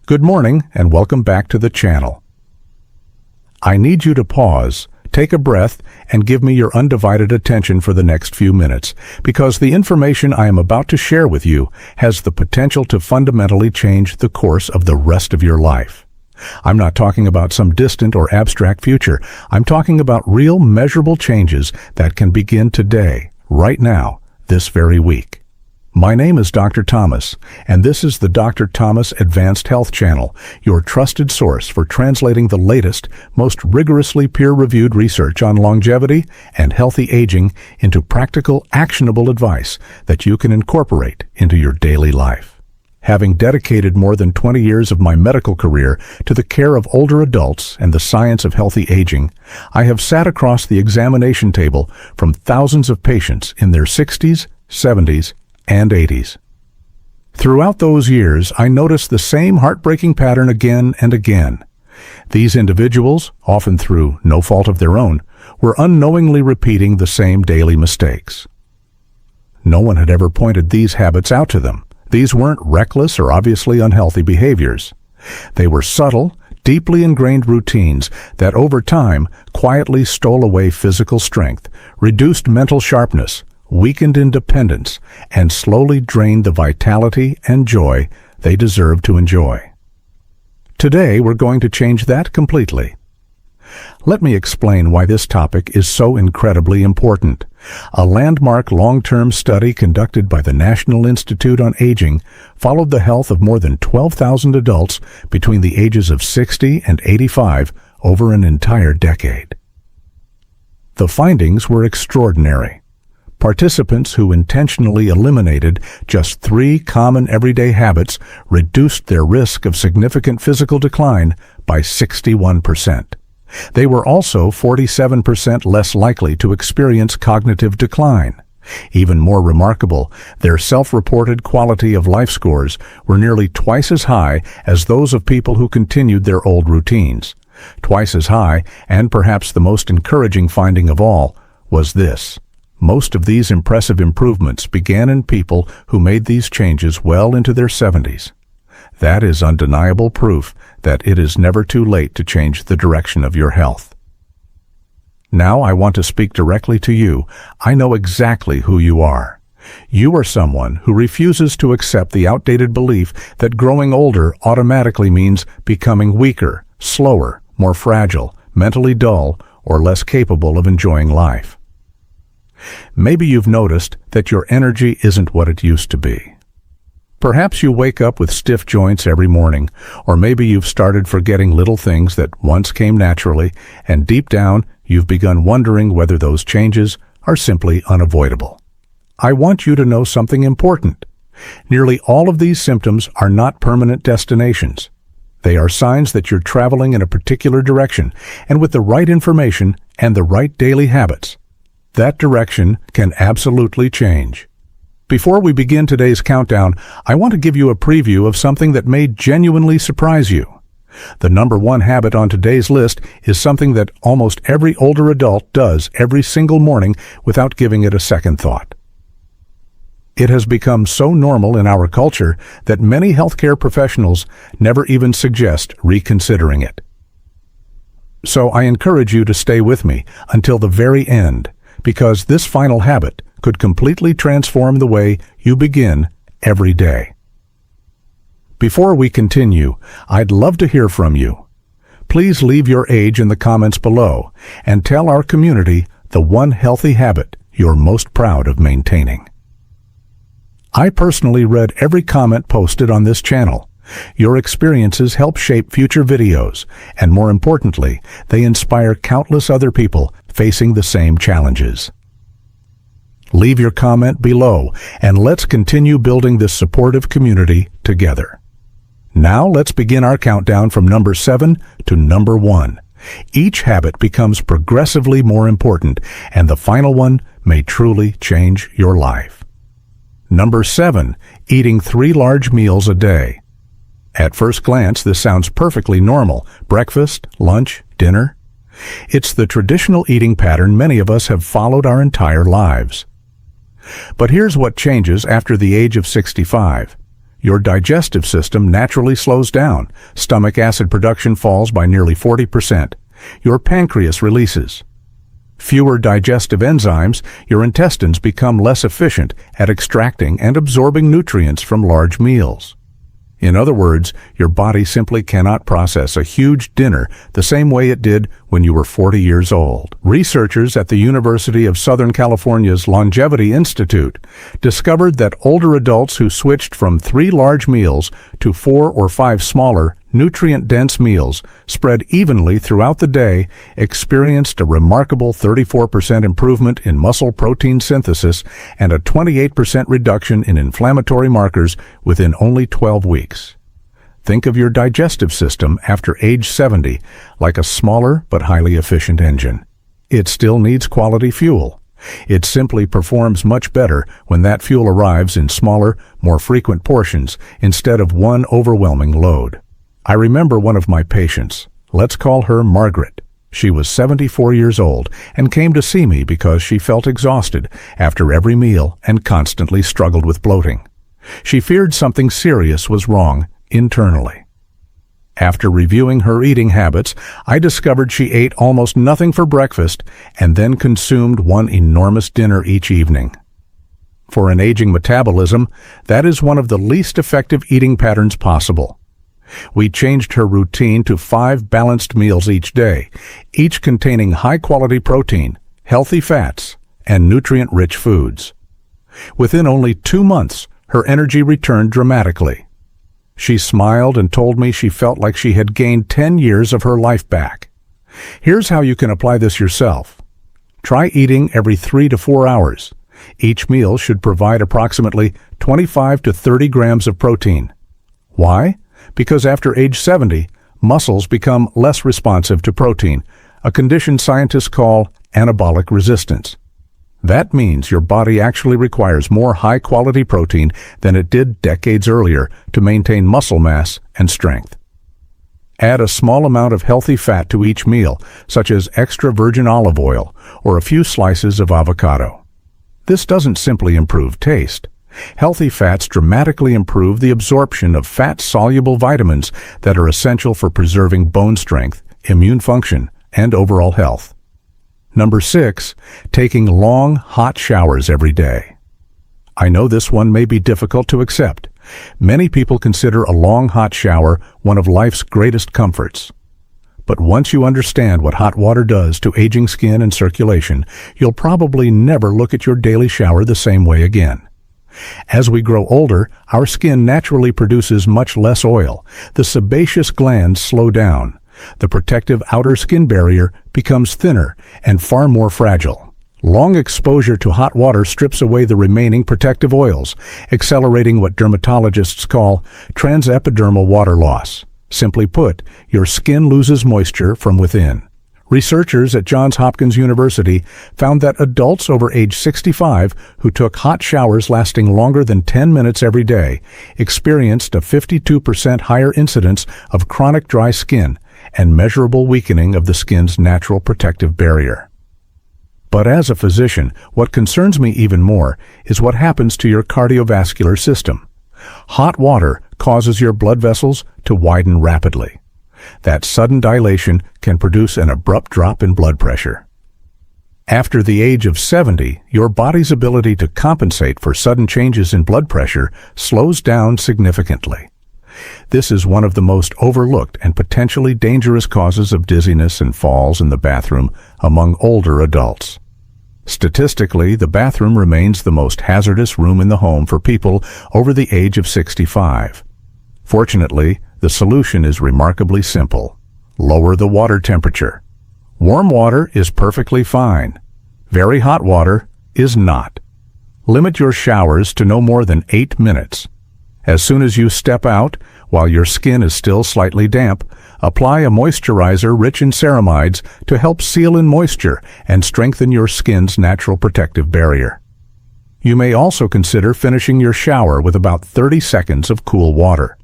Good morning and welcome back to the channel. I need you to pause, take a breath, and give me your undivided attention for the next few minutes, because the information I am about to share with you has the potential to fundamentally change the course of the rest of your life. I'm not talking about some distant or abstract future. I'm talking about real, measurable changes that can begin today, right now, this very week. My name is Dr. Thomas, and this is the Dr. Thomas Advanced Health Channel, your trusted source for translating the latest, most rigorously peer-reviewed research on longevity and healthy aging into practical, actionable advice that you can incorporate into your daily life. Having dedicated more than 20 years of my medical career to the care of older adults and the science of healthy aging, I have sat across the examination table from thousands of patients in their 60s, 70s, and 80s. Throughout those years, I noticed the same heartbreaking pattern again and again. These individuals, often through no fault of their own, were unknowingly repeating the same daily mistakes. No one had ever pointed these habits out to them. These weren't reckless or obviously unhealthy behaviors. They were subtle, deeply ingrained routines that over time quietly stole away physical strength, reduced mental sharpness, weakened independence, and slowly drained the vitality and joy they deserve to enjoy. Today, we're going to change that completely. Let me explain why this topic is so incredibly important. A landmark long-term study conducted by the National Institute on Aging followed the health of more than 12,000 adults between the ages of 60 and 85 over an entire decade. The findings were extraordinary. Participants who intentionally eliminated just 3 common everyday habits reduced their risk of significant physical decline by 61%. They were also 47% less likely to experience cognitive decline. Even more remarkable, their self-reported quality of life scores were nearly twice as high as those of people who continued their old routines. Twice as high, and perhaps the most encouraging finding of all, was this. Most of these impressive improvements began in people who made these changes well into their 70s. That is undeniable proof that it is never too late to change the direction of your health. Now I want to speak directly to you. I know exactly who you are. You are someone who refuses to accept the outdated belief that growing older automatically means becoming weaker, slower, more fragile, mentally dull, or less capable of enjoying life. Maybe you've noticed that your energy isn't what it used to be. Perhaps you wake up with stiff joints every morning, or maybe you've started forgetting little things that once came naturally, and deep down you've begun wondering whether those changes are simply unavoidable. I want you to know something important. Nearly all of these symptoms are not permanent destinations. They are signs that you're traveling in a particular direction, and with the right information and the right daily habits, that direction can absolutely change. Before we begin today's countdown, I want to give you a preview of something that may genuinely surprise you. The number 1 habit on today's list is something that almost every older adult does every single morning without giving it a second thought. It has become so normal in our culture that many healthcare professionals never even suggest reconsidering it. So I encourage you to stay with me until the very end, because this final habit could completely transform the way you begin every day. Before we continue, I'd love to hear from you. Please leave your age in the comments below and tell our community the one healthy habit you're most proud of maintaining. I personally read every comment posted on this channel. Your experiences help shape future videos, and more importantly, they inspire countless other people facing the same challenges. Leave your comment below, and let's continue building this supportive community together. Now let's begin our countdown from number 7 to number 1. Each habit becomes progressively more important, and the final one may truly change your life. Number 7, eating 3 large meals a day. At first glance, this sounds perfectly normal. Breakfast, lunch, dinner. It's the traditional eating pattern many of us have followed our entire lives. But here's what changes after the age of 65. your digestive system naturally slows down. Stomach acid production falls by nearly 40%. Your pancreas releases fewer digestive enzymes. Your intestines become less efficient at extracting and absorbing nutrients from large meals. In other words, your body simply cannot process a huge dinner the same way it did when you were 40 years old. Researchers at the University of Southern California's Longevity Institute discovered that older adults who switched from 3 large meals to 4 or 5 smaller, nutrient-dense meals spread evenly throughout the day experienced a remarkable 34% improvement in muscle protein synthesis and a 28% reduction in inflammatory markers within only 12 weeks. Think of your digestive system after age 70 like a smaller but highly efficient engine. It still needs quality fuel. It simply performs much better when that fuel arrives in smaller, more frequent portions instead of one overwhelming load. I remember one of my patients. Let's call her Margaret. She was 74 years old and came to see me because she felt exhausted after every meal and constantly struggled with bloating. She feared something serious was wrong internally. After reviewing her eating habits, I discovered she ate almost nothing for breakfast and then consumed one enormous dinner each evening. For an aging metabolism, that is one of the least effective eating patterns possible. We changed her routine to 5 balanced meals each day, each containing high-quality protein, healthy fats, and nutrient-rich foods. Within only 2 months, her energy returned dramatically. She smiled and told me she felt like she had gained 10 years of her life back. Here's how you can apply this yourself. Try eating every 3 to 4 hours. Each meal should provide approximately 25 to 30 grams of protein. Why? Because after age 70, muscles become less responsive to protein, a condition scientists call anabolic resistance. That means your body actually requires more high-quality protein than it did decades earlier to maintain muscle mass and strength. Add a small amount of healthy fat to each meal, such as extra virgin olive oil or a few slices of avocado. This doesn't simply improve taste. Healthy fats dramatically improve the absorption of fat-soluble vitamins that are essential for preserving bone strength, immune function, and overall health. Number 6, taking long, hot showers every day. I know this one may be difficult to accept. Many people consider a long, hot shower one of life's greatest comforts. But once you understand what hot water does to aging skin and circulation, you'll probably never look at your daily shower the same way again. As we grow older, our skin naturally produces much less oil. The sebaceous glands slow down. The protective outer skin barrier becomes thinner and far more fragile. Long exposure to hot water strips away the remaining protective oils, accelerating what dermatologists call transepidermal water loss. Simply put, your skin loses moisture from within. Researchers at Johns Hopkins University found that adults over age 65 who took hot showers lasting longer than 10 minutes every day experienced a 52% higher incidence of chronic dry skin and measurable weakening of the skin's natural protective barrier. But as a physician, what concerns me even more is what happens to your cardiovascular system. Hot water causes your blood vessels to widen rapidly. That sudden dilation can produce an abrupt drop in blood pressure. After the age of 70, your body's ability to compensate for sudden changes in blood pressure slows down significantly. This is one of the most overlooked and potentially dangerous causes of dizziness and falls in the bathroom among older adults. Statistically, the bathroom remains the most hazardous room in the home for people over the age of 65. Fortunately, the solution is remarkably simple. Lower the water temperature. Warm water is perfectly fine. Very hot water is not. Limit your showers to no more than 8 minutes. As soon as you step out, while your skin is still slightly damp, apply a moisturizer rich in ceramides to help seal in moisture and strengthen your skin's natural protective barrier. You may also consider finishing your shower with about 30 seconds of cool water.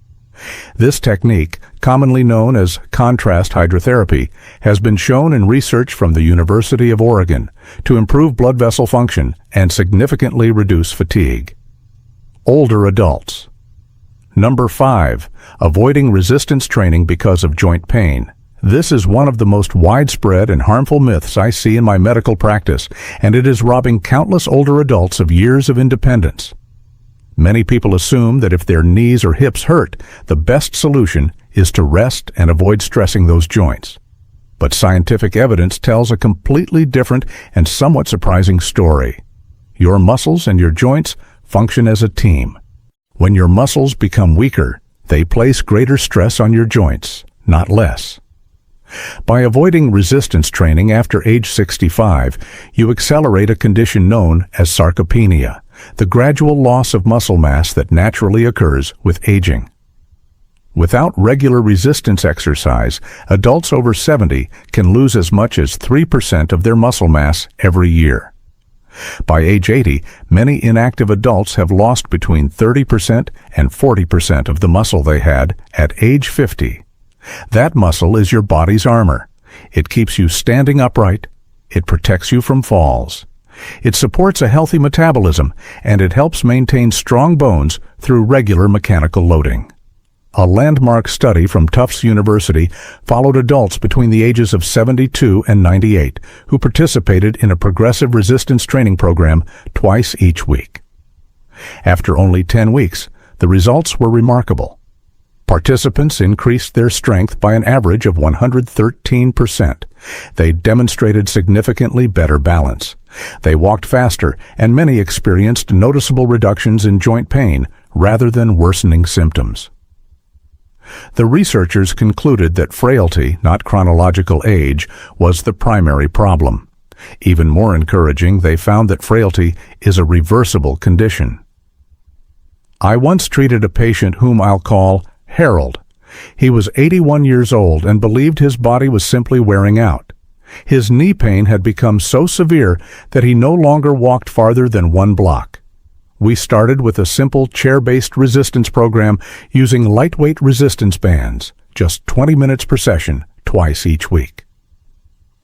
This technique, commonly known as contrast hydrotherapy, has been shown in research from the University of Oregon to improve blood vessel function and significantly reduce fatigue. Older adults. Number 5. Avoiding resistance training because of joint pain. This is one of the most widespread and harmful myths I see in my medical practice, and it is robbing countless older adults of years of independence. Many people assume that if their knees or hips hurt, the best solution is to rest and avoid stressing those joints. But scientific evidence tells a completely different and somewhat surprising story. Your muscles and your joints function as a team. When your muscles become weaker, they place greater stress on your joints, not less. By avoiding resistance training after age 65, you accelerate a condition known as sarcopenia, the gradual loss of muscle mass that naturally occurs with aging. Without regular resistance exercise, adults over 70 can lose as much as 3% of their muscle mass every year. By age 80, many inactive adults have lost between 30% and 40% of the muscle they had at age 50. That muscle is your body's armor. It keeps you standing upright. It protects you from falls. It supports a healthy metabolism, and it helps maintain strong bones through regular mechanical loading. A landmark study from Tufts University followed adults between the ages of 72 and 98 who participated in a progressive resistance training program twice each week. After only 10 weeks, the results were remarkable. Participants increased their strength by an average of 113%. They demonstrated significantly better balance. They walked faster, and many experienced noticeable reductions in joint pain rather than worsening symptoms. The researchers concluded that frailty, not chronological age, was the primary problem. Even more encouraging, they found that frailty is a reversible condition. I once treated a patient whom I'll call Harold. He was 81 years old and believed his body was simply wearing out. His knee pain had become so severe that he no longer walked farther than 1 block. We started with a simple chair-based resistance program using lightweight resistance bands, just 20 minutes per session, twice each week.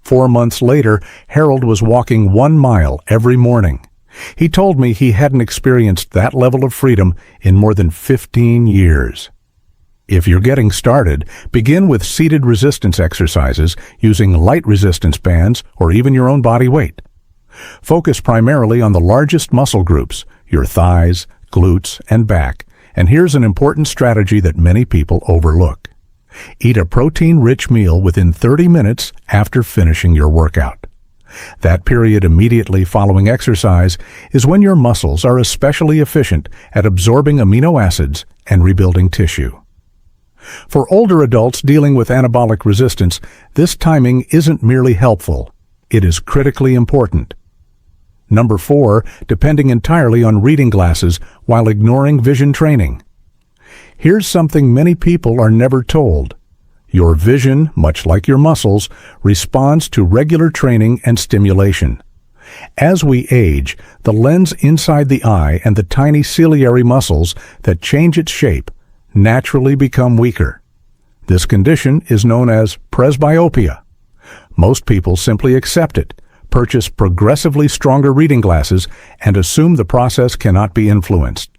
4 months later, Harold was walking 1 mile every morning. He told me he hadn't experienced that level of freedom in more than 15 years. If you're getting started, begin with seated resistance exercises using light resistance bands or even your own body weight. Focus primarily on the largest muscle groups, your thighs, glutes, and back, and here's an important strategy that many people overlook. Eat a protein-rich meal within 30 minutes after finishing your workout. That period immediately following exercise is when your muscles are especially efficient at absorbing amino acids and rebuilding tissue. For older adults dealing with anabolic resistance, this timing isn't merely helpful, it is critically important. Number 4, depending entirely on reading glasses while ignoring vision training. Here's something many people are never told. Your vision, much like your muscles, responds to regular training and stimulation. As we age, the lens inside the eye and the tiny ciliary muscles that change its shape naturally become weaker. This condition is known as presbyopia. Most people simply accept it, purchase progressively stronger reading glasses, and assume the process cannot be influenced.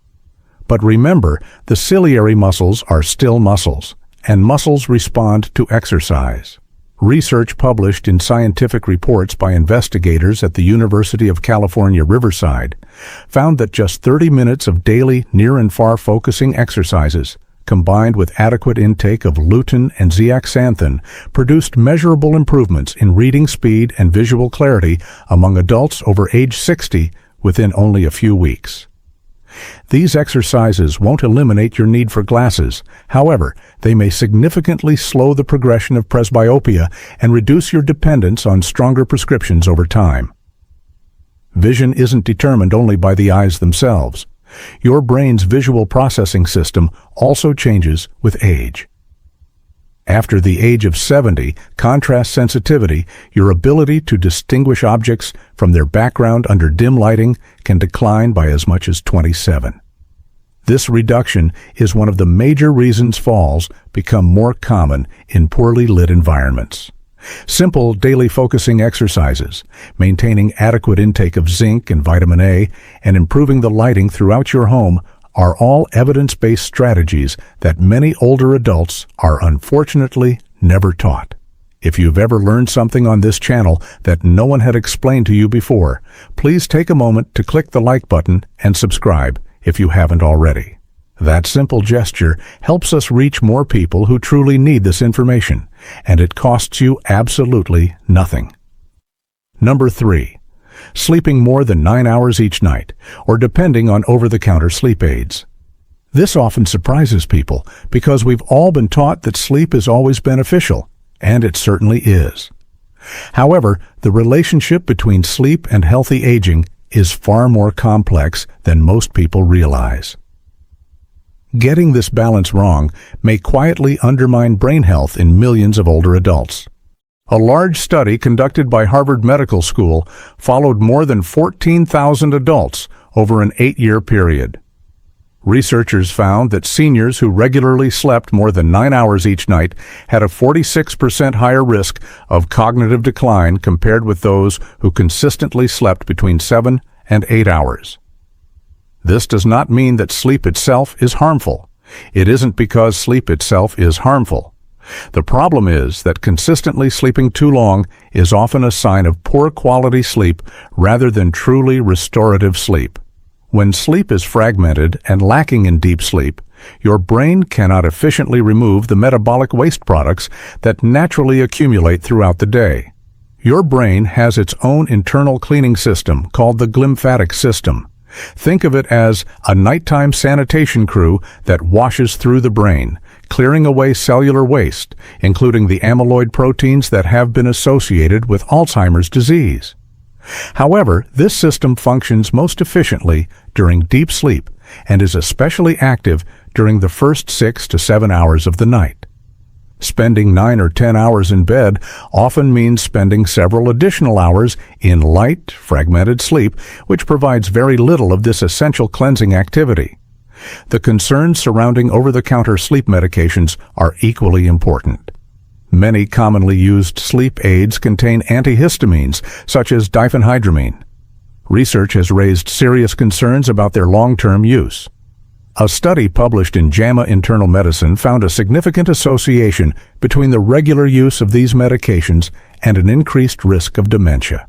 But remember, the ciliary muscles are still muscles, and muscles respond to exercise. Research published in scientific reports by investigators at the University of California, Riverside found that just 30 minutes of daily near and far focusing exercises, combined with adequate intake of lutein and zeaxanthin, produced measurable improvements in reading speed and visual clarity among adults over age 60 within only a few weeks. These exercises won't eliminate your need for glasses. However, they may significantly slow the progression of presbyopia and reduce your dependence on stronger prescriptions over time. Vision isn't determined only by the eyes themselves. Your brain's visual processing system also changes with age. After the age of 70, contrast sensitivity, your ability to distinguish objects from their background under dim lighting, can decline by as much as 27. This reduction is one of the major reasons falls become more common in poorly lit environments. Simple daily focusing exercises, maintaining adequate intake of zinc and vitamin A, and improving the lighting throughout your home are all evidence-based strategies that many older adults are unfortunately never taught. If you've ever learned something on this channel that no one had explained to you before, please take a moment to click the like button and subscribe if you haven't already. That simple gesture helps us reach more people who truly need this information, and it costs you absolutely nothing. Number 3. Sleeping more than 9 hours each night, or depending on over-the-counter sleep aids. This often surprises people because we've all been taught that sleep is always beneficial, and it certainly is. However, the relationship between sleep and healthy aging is far more complex than most people realize. Getting this balance wrong may quietly undermine brain health in millions of older adults. A large study conducted by Harvard Medical School followed more than 14,000 adults over an 8-year period. Researchers found that seniors who regularly slept more than 9 hours each night had a 46% higher risk of cognitive decline compared with those who consistently slept between 7 and 8 hours. This does not mean that sleep itself is harmful. It isn't because sleep itself is harmful. The problem is that consistently sleeping too long is often a sign of poor quality sleep rather than truly restorative sleep. When sleep is fragmented and lacking in deep sleep, your brain cannot efficiently remove the metabolic waste products that naturally accumulate throughout the day. Your brain has its own internal cleaning system called the glymphatic system. Think of it as a nighttime sanitation crew that washes through the brain, clearing away cellular waste, including the amyloid proteins that have been associated with Alzheimer's disease. However, this system functions most efficiently during deep sleep and is especially active during the first 6 to 7 hours of the night. Spending 9 or 10 hours in bed often means spending several additional hours in light, fragmented sleep, which provides very little of this essential cleansing activity. The concerns surrounding over-the-counter sleep medications are equally important. Many commonly used sleep aids contain antihistamines, such as diphenhydramine. Research has raised serious concerns about their long-term use. A study published in JAMA Internal Medicine found a significant association between the regular use of these medications and an increased risk of dementia.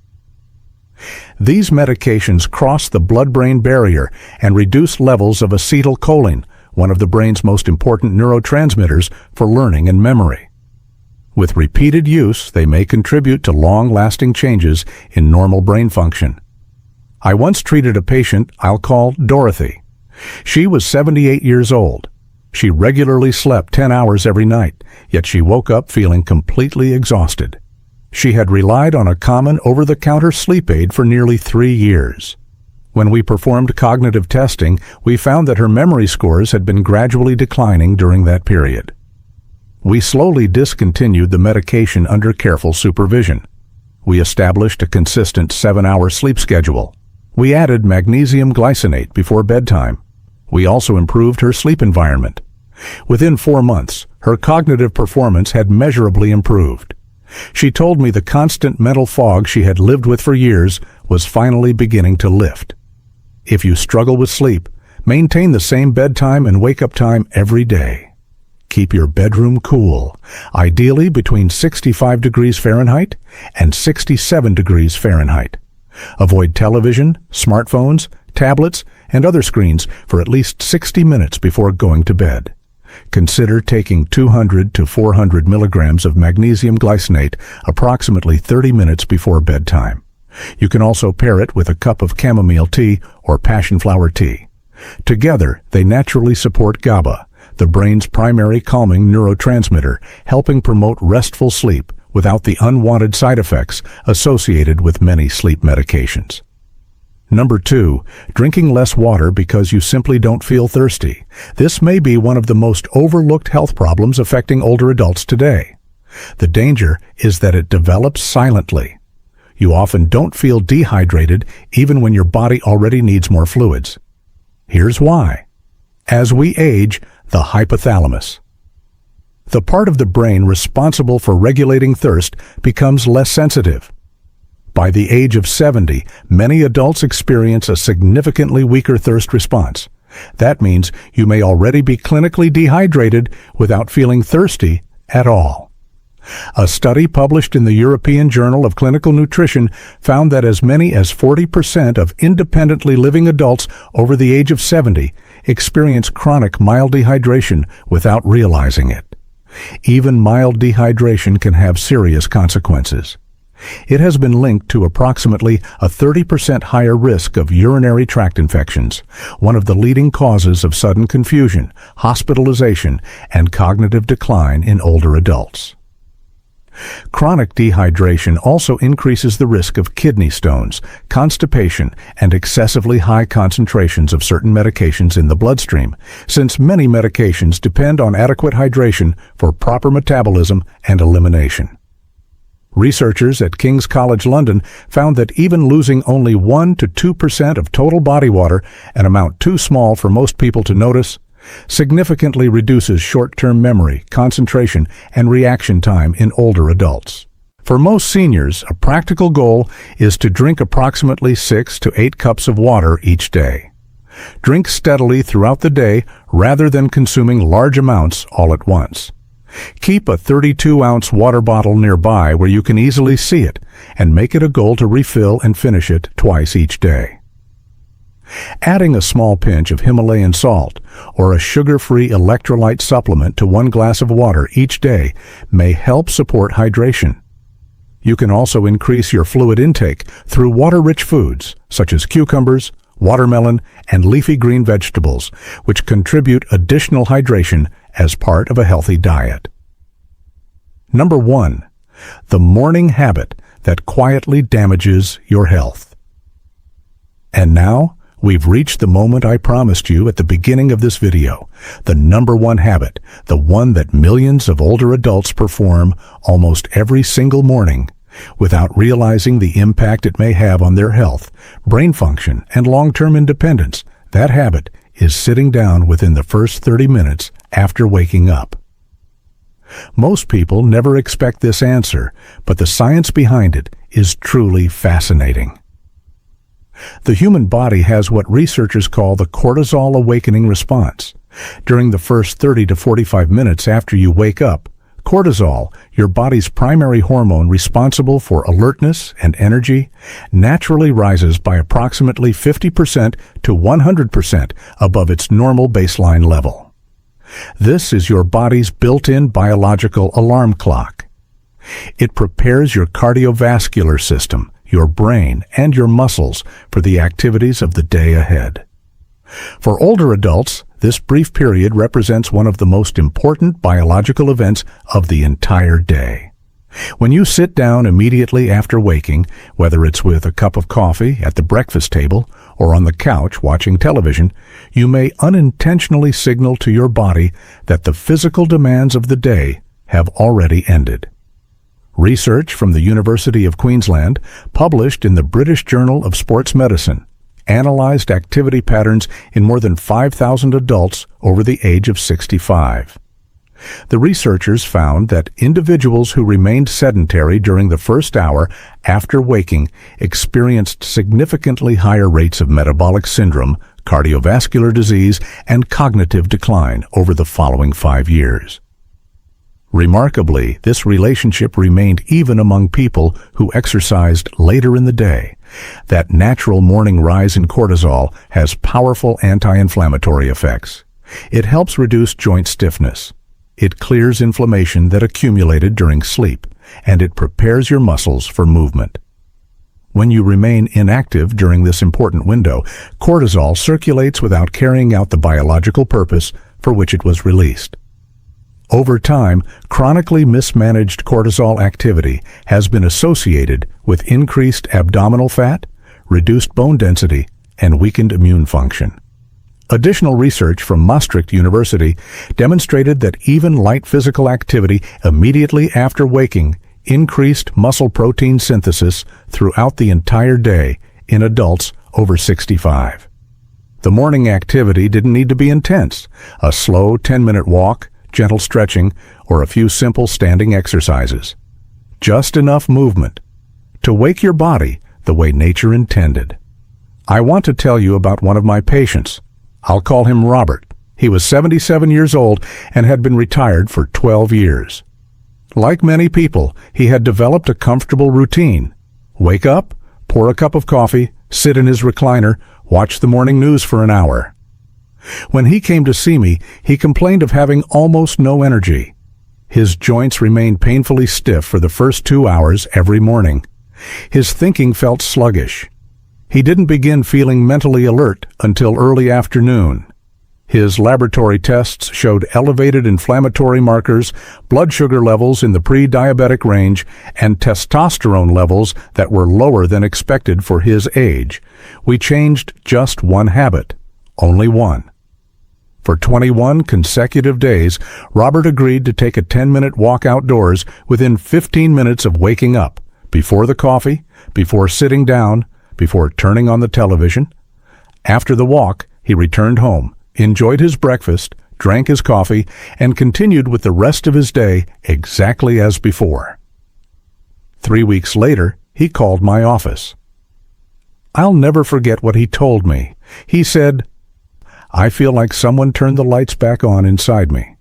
These medications cross the blood-brain barrier and reduce levels of acetylcholine, one of the brain's most important neurotransmitters for learning and memory. With repeated use, they may contribute to long-lasting changes in normal brain function. I once treated a patient I'll call Dorothy. She was 78 years old. She regularly slept 10 hours every night, yet she woke up feeling completely exhausted. She had relied on a common over-the-counter sleep aid for nearly 3 years. When we performed cognitive testing, we found that her memory scores had been gradually declining during that period. We slowly discontinued the medication under careful supervision. We established a consistent 7-hour sleep schedule. We added magnesium glycinate before bedtime. We also improved her sleep environment. Within 4 months, her cognitive performance had measurably improved. She told me the constant mental fog she had lived with for years was finally beginning to lift. If you struggle with sleep, maintain the same bedtime and wake-up time every day. Keep your bedroom cool, ideally between 65 degrees Fahrenheit and 67 degrees Fahrenheit. Avoid television, smartphones, tablets, and other screens for at least 60 minutes before going to bed. Consider taking 200 to 400 milligrams of magnesium glycinate approximately 30 minutes before bedtime. You can also pair it with a cup of chamomile tea or passion flower tea. Together, they naturally support GABA, the brain's primary calming neurotransmitter, helping promote restful sleep without the unwanted side effects associated with many sleep medications. Number 2, drinking less water because you simply don't feel thirsty. This may be one of the most overlooked health problems affecting older adults today. The danger is that it develops silently. You often don't feel dehydrated even when your body already needs more fluids. Here's why. As we age, the hypothalamus, the part of the brain responsible for regulating thirst, becomes less sensitive. By the age of 70, many adults experience a significantly weaker thirst response. That means you may already be clinically dehydrated without feeling thirsty at all. A study published in the European Journal of Clinical Nutrition found that as many as 40% of independently living adults over the age of 70 experience chronic mild dehydration without realizing it. Even mild dehydration can have serious consequences. It has been linked to approximately a 30% higher risk of urinary tract infections, one of the leading causes of sudden confusion, hospitalization, and cognitive decline in older adults. Chronic dehydration also increases the risk of kidney stones, constipation, and excessively high concentrations of certain medications in the bloodstream, since many medications depend on adequate hydration for proper metabolism and elimination. Researchers at King's College London found that even losing only 1 to 2% of total body water, an amount too small for most people to notice, significantly reduces short-term memory, concentration, and reaction time in older adults. For most seniors, a practical goal is to drink approximately 6 to 8 cups of water each day. Drink steadily throughout the day rather than consuming large amounts all at once. Keep a 32-ounce water bottle nearby where you can easily see it, and make it a goal to refill and finish it twice each day. Adding a small pinch of Himalayan salt or a sugar-free electrolyte supplement to 1 glass of water each day may help support hydration. You can also increase your fluid intake through water-rich foods such as cucumbers, watermelon, and leafy green vegetables, which contribute additional hydration as part of a healthy diet. Number 1. The morning habit that quietly damages your health. And now, we've reached the moment I promised you at the beginning of this video, the number 1 habit, the one that millions of older adults perform almost every single morning, without realizing the impact it may have on their health, brain function, and long-term independence. That habit is sitting down within the first 30 minutes after waking up. Most people never expect this answer, but the science behind it is truly fascinating. The human body has what researchers call the cortisol awakening response. During the first 30 to 45 minutes after you wake up, cortisol, your body's primary hormone responsible for alertness and energy, naturally rises by approximately 50% to 100% above its normal baseline level. This is your body's built-in biological alarm clock. It prepares your cardiovascular system, your brain, and your muscles for the activities of the day ahead. For older adults, this brief period represents one of the most important biological events of the entire day. When you sit down immediately after waking, whether it's with a cup of coffee at the breakfast table or on the couch watching television, you may unintentionally signal to your body that the physical demands of the day have already ended. Research from the University of Queensland, published in the British Journal of Sports Medicine, analyzed activity patterns in more than 5,000 adults over the age of 65. The researchers found that individuals who remained sedentary during the first hour after waking experienced significantly higher rates of metabolic syndrome, cardiovascular disease, and cognitive decline over the following 5 years. Remarkably, this relationship remained even among people who exercised later in the day. That natural morning rise in cortisol has powerful anti-inflammatory effects. It helps reduce joint stiffness. It clears inflammation that accumulated during sleep, and it prepares your muscles for movement. When you remain inactive during this important window, cortisol circulates without carrying out the biological purpose for which it was released. Over time, chronically mismanaged cortisol activity has been associated with increased abdominal fat, reduced bone density, and weakened immune function. Additional research from Maastricht University demonstrated that even light physical activity immediately after waking increased muscle protein synthesis throughout the entire day in adults over 65. The morning activity didn't need to be intense. A slow 10-minute walk, gentle stretching, or a few simple standing exercises. Just enough movement to wake your body the way nature intended. I want to tell you about one of my patients, I'll call him Robert. He was 77 years old and had been retired for 12 years. Like many people, he had developed a comfortable routine. Wake up, pour a cup of coffee, sit in his recliner, watch the morning news for an hour. When he came to see me, he complained of having almost no energy. His joints remained painfully stiff for the first 2 hours every morning. His thinking felt sluggish. He didn't begin feeling mentally alert until early afternoon. His laboratory tests showed elevated inflammatory markers, blood sugar levels in the pre-diabetic range, and testosterone levels that were lower than expected for his age. We changed just one habit, only one. For 21 consecutive days, Robert agreed to take a 10-minute walk outdoors within 15 minutes of waking up, before the coffee, before sitting down, before turning on the television. After the walk, he returned home, enjoyed his breakfast, drank his coffee, and continued with the rest of his day exactly as before. 3 weeks later, he called my office. I'll never forget what he told me. He said, "I feel like someone turned the lights back on inside me."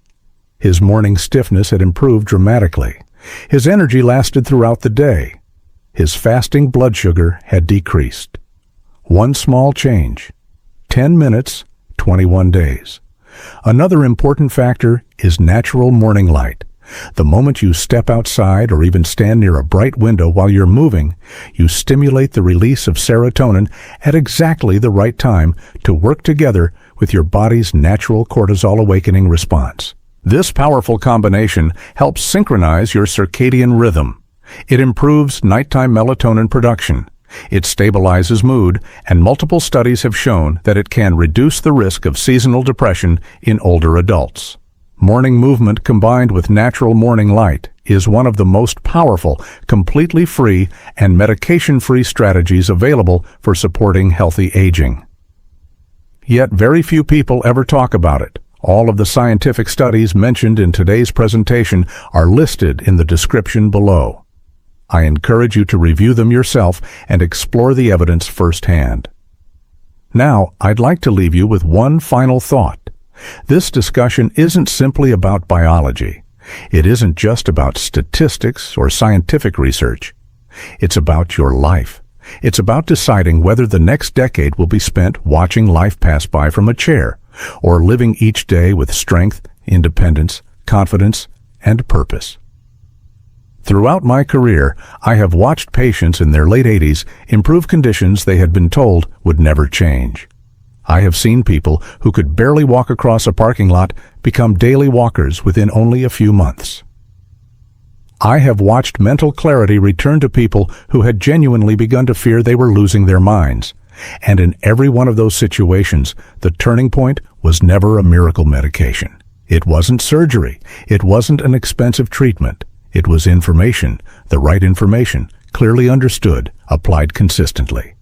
His morning stiffness had improved dramatically. His energy lasted throughout the day. His fasting blood sugar had decreased. One small change. 10 minutes, 21 days. Another important factor is natural morning light. The moment you step outside or even stand near a bright window while you're moving, you stimulate the release of serotonin at exactly the right time to work together with your body's natural cortisol awakening response. This powerful combination helps synchronize your circadian rhythm. It improves nighttime melatonin production. It stabilizes mood, and multiple studies have shown that it can reduce the risk of seasonal depression in older adults. Morning movement combined with natural morning light is one of the most powerful, completely free, and medication-free strategies available for supporting healthy aging. Yet very few people ever talk about it. All of the scientific studies mentioned in today's presentation are listed in the description below. I encourage you to review them yourself and explore the evidence firsthand. Now, I'd like to leave you with one final thought. This discussion isn't simply about biology. It isn't just about statistics or scientific research. It's about your life. It's about deciding whether the next decade will be spent watching life pass by from a chair, or living each day with strength, independence, confidence, and purpose. Throughout my career, I have watched patients in their late 80s improve conditions they had been told would never change. I have seen people who could barely walk across a parking lot become daily walkers within only a few months. I have watched mental clarity return to people who had genuinely begun to fear they were losing their minds. And in every one of those situations, the turning point was never a miracle medication. It wasn't surgery. It wasn't an expensive treatment. It was information, the right information, clearly understood, applied consistently.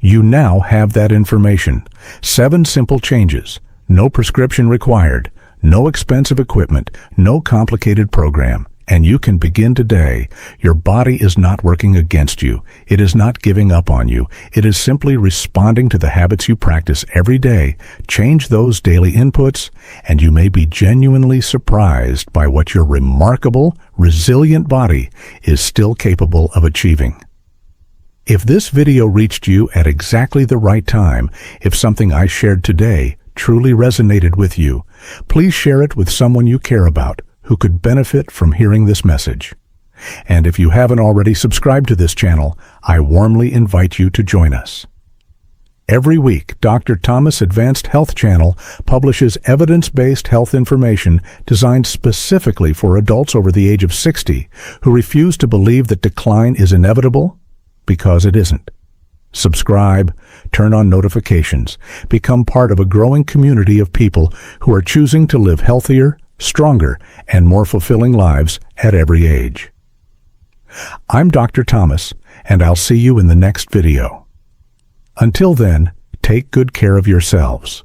You now have that information. 7 simple changes. No prescription required. No expensive equipment. No complicated program. And you can begin today. Your body is not working against you. It is not giving up on you. It is simply responding to the habits you practice every day. Change those daily inputs, and you may be genuinely surprised by what your remarkable, resilient body is still capable of achieving. If this video reached you at exactly the right time, if something I shared today truly resonated with you, please share it with someone you care about who could benefit from hearing this message. And if you haven't already subscribed to this channel, I warmly invite you to join us. Every week, Dr. Thomas Advanced Health Channel publishes evidence-based health information designed specifically for adults over the age of 60 who refuse to believe that decline is inevitable because it isn't. Subscribe, turn on notifications, become part of a growing community of people who are choosing to live healthier, stronger, and more fulfilling lives at every age. I'm Dr. Thomas, and I'll see you in the next video. Until then, take good care of yourselves.